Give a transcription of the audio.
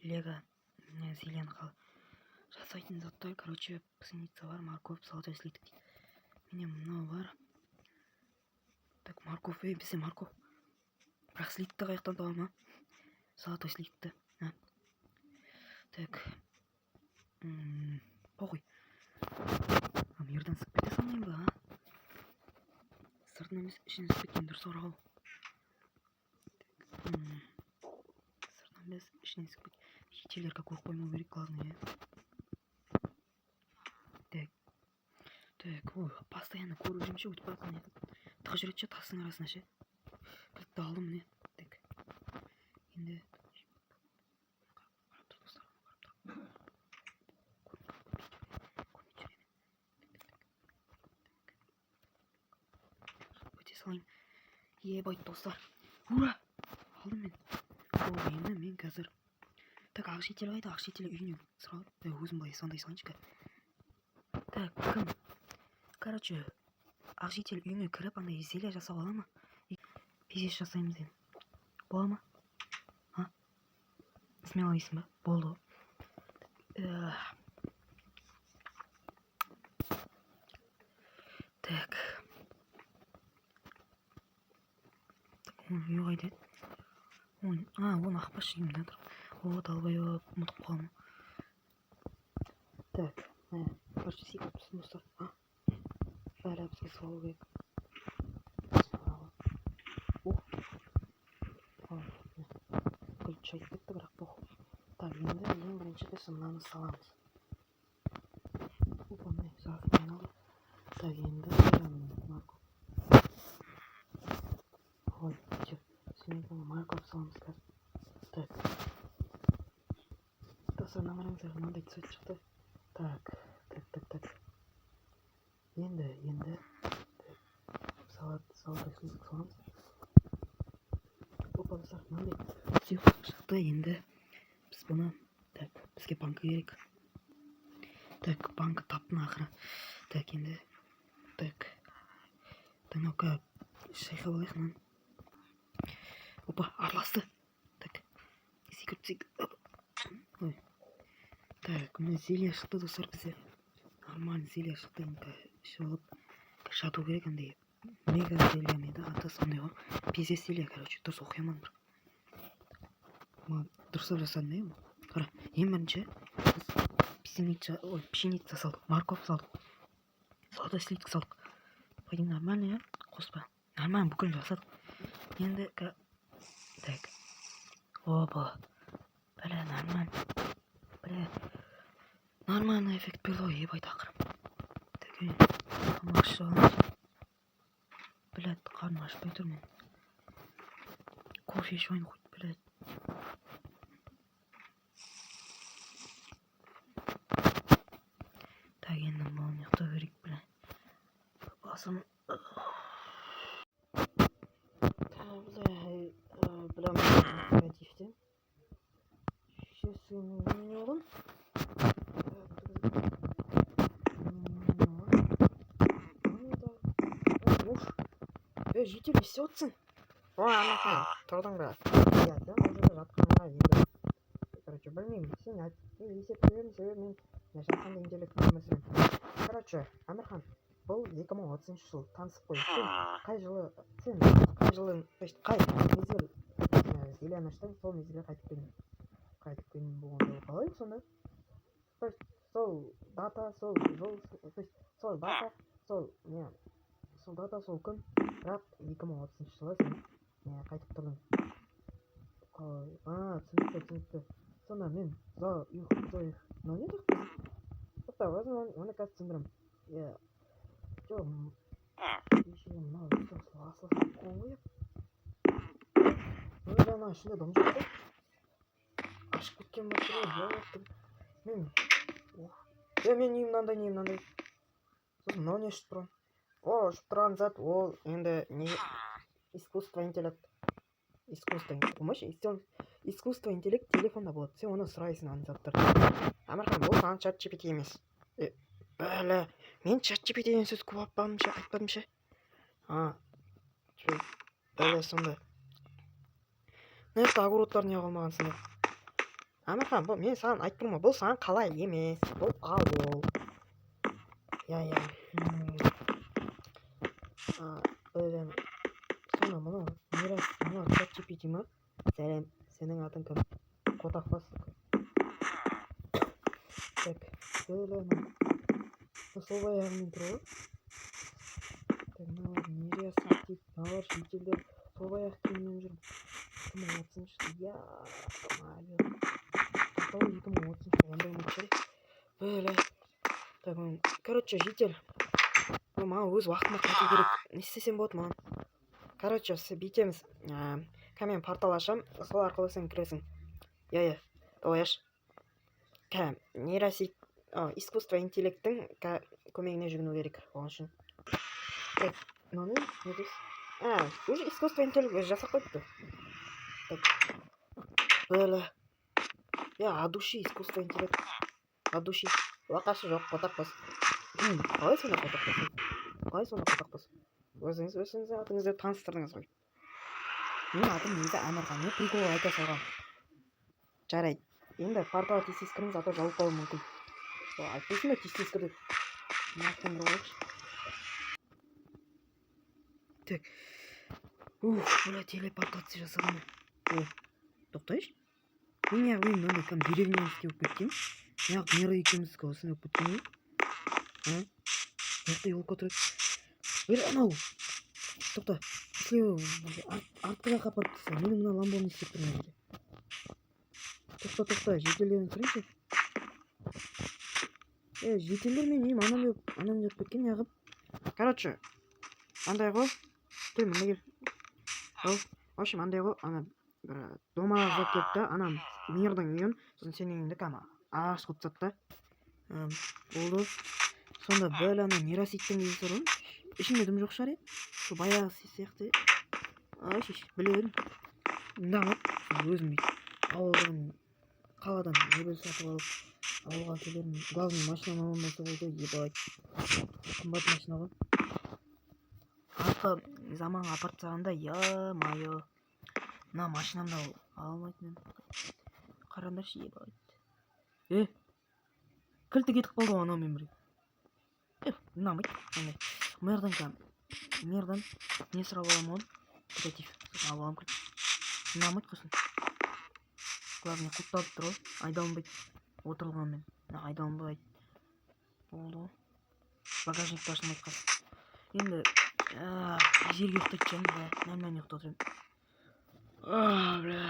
Зилияға зилияны жасайтын заттар, короче, пшеница бар, морковь, салат өсілдік дейді. Менен мынау бар. Так, морковь, бізде морковь. Бірақ слитті қаяқтан табам, а? Салат өсілдікті. Так. Похуй. Мирдан сып кете салмайын ба, а? Сыртынан емес, ішінен сып кеткен дұрыс орағау. Сыртынан емес, ішінен сып кеткен. Хичелерге көк қоймау керек, главное, Так, ой, постоянно көріп жүрмін ше, өтіп баратқан тығы жүреді ше, тастың арасына ше. Кілтті алдым, міне. Так. Енді ебать, достар. Ура! Алдым мен. Енді мен қазір. Так, ақшетел қайда? Ақшетел үйіне сұрау. Өзім былай сондай салайыншы. Так, кім? Короче, ақшетел үйіне кіріп, андай зелия жасап ала ма? Пиздец жасаймыз енді. Бола ма? А? Смело дейсің ба? Болды. Так. Үй қайда еді? Оны ақпаш жеймін да тұр. Далбай ұмытып қаламын. Так, короче, секунд тұрсын достар. Бәрі бізге салу керек. Күлт шайып кетті, бірақ похуй. Так, енді ең бірінші біз мынаны саламыз. Міне, жарып айналды. Так, енді морковь. Ой, сенен морковь саламыз қазір. Так. Достар, намараңыздар, мынандай цвет шықты. Так. Енді салат өсілдік саламыз. Опа, достар, мынандай сұйықтық шықты. Енді біз бұны, так, бізге банка керек. Так, банка таптың ақыры. Так, енді, так. Таңауқа шайқа болайық мынан. Опа, араласты. Так, секірт. Ой. Так, мына зелия шықты, достар, бізде. Нормально зелия шықты. Іші алып, жату керек, андай. Мега зелия мейді, аты сондай ғой. Пиздец зелия, короче, дұрыс оқияман бір. Дұрыстап жасадым, ей? Қара, ең бірінші, пшеница салдық, морковь салдық. Салат өсілдік салдық. Пойдем нормально, я? Қоспа. Нормально, бүкіл жасадық. Енді, так. Опа. Бля, нормально. Нормальный эффект берді, ебай тақырып. Так, тамақ ішіп аламыз. Блядь, қарным ашпай тұр мен. Кофе ішіп айын қойды, блядь. Так, енді балым ұйықтау керек, блядь. Басым. Бля, негативте. Сейчас не олым. Житель весетсің. Анахай, тұрдың ба? Я уже жатқанға енді. Короче, білмеймін, сен айт. Есеп беремін, себебі мен жатқанда интеллектін өмірсірем. Короче, Амирхан, бұл 2030 жыл танысып қой. Қай жылы, то есть қай мезгіл зелияны аштың, сол мезгілге қайтып келген болған жолы қалай сонда? То есть сол дата, сол жыл, то есть сол дата, сол күн, бірақ 2030 жылы сен қайтып тұрдың. Түсінікті. Сонда мен но не так? Тоқта, өзім оны қазір түсіндірім. Жоқ, кешегі мынау асыл қойып. Мен жаңа ішінде дым жоқ. Ашып кеткен бақыры, мен не мынандай. Сосын мынау не ішіп тұрған? Ішіп тұрған зат, ол енді не искусство интеллект. Искусство интеллект телефонда болады. Сен оны сұрайсың ана заттарды. Амирхан, бұл саған чат GPT емес. Бәлі, мен чат GPT деген сөз көп айтпадым ше. Бәлі сонда. Нақты огородтар не қалмағансың деп. Амирхан, мен саған айтып тұрмын ғой, бұл саған қалай емес, бұл ауыл. Я. Білем. Sonra bunu Miras, bunu ChatGPT mi? Selam, senin adın kim? Kodak bas. Так, böyle Nasıl ayağımın intro? Так, ne var? Miras aktif, ne var? Şekilde sol ayak kiyimden жүрмін. 2030 ya, malum. Bakalım 2030 ondan geçer. Böyle. Так, короче, житель. Маған өз уақытыма қайту керек. Не істесем болады маған? Короче, бүйтеміз. Мен портал ашам, сол арқылы сен кіресің. Я. Давай аш. Нейросеть, искусство интеллекттің көмегіне жүгіну керек оған үшін. Так, мынаны не дейсіз? Уже искусство интеллект жасап қойыпты. Так. Böyle. Ya, адуши искусство интеллект. Адуши. Лақасы жоқ, қотақ бас. Қалай сонда қотақ басың? Қалай сонда қотақ басың? Өзіңіз атыңызды таныстырдыңыз ғой. Менің атым негізі Әмірхан. Мен прикол айта салғам. Жарайды. Енді портал тез кіріңіз, ата жауып қалуы мүмкін. Айтпайсың ба тез кірді? Нақтан бір олықшы. Так. Бля, телепортация жасадым. Тоқтайшы? Мен неғып ойымда кәм деревненский болып кеткен. Неғып мера екеуміздікі осыны болып кеткен. Неқтай олып көтірек. Анау. Тоқта. Артқа жаққа апарып тастаса, менің мына ламбоны істеп тұрмын жерде. Тоқта, жетелерін сұрайыншы. Жетелер мен анам деп кеткен неғып. Короче, андай ғой. Той мында кел. В общем, андай ғой, ана бір домалақ зат кетті, анам мирдың үйін, сосын сенің үйіңді кәма ағаш қылып тастады да. Болды. Сонда бөлі ана нейросеттің кезі сұрын. Ішінде дым жоқ шығар, сол баяғы сияқты. Шеш, білемін. Дамып, өзім бейт. Ауылдан, қаладан мебель сатып алып, ауылға келерім. Главный машина болса болды, ебать. Қымбат машина ғой. Арқа заманға апарып тастағанда, я-майо. Мына машинамды алмайтын. Қараңдаршы, ебать. Кілті кетіп қалды ғой анаумен бірге. Ұнамайды. Мердан не сұрап аламын ол? Креатив. Алып алам кілт. Ұнамайды қосын. Главное, құтталып тұр ғой. Айдалынбайды. Отырылғанмен. Айдалынбайды. Болды. Багажникті ашылмайды қас. Енді жерге ұйықтайтын шығамын. Нәмәне ұйықтап отырмын. Бля.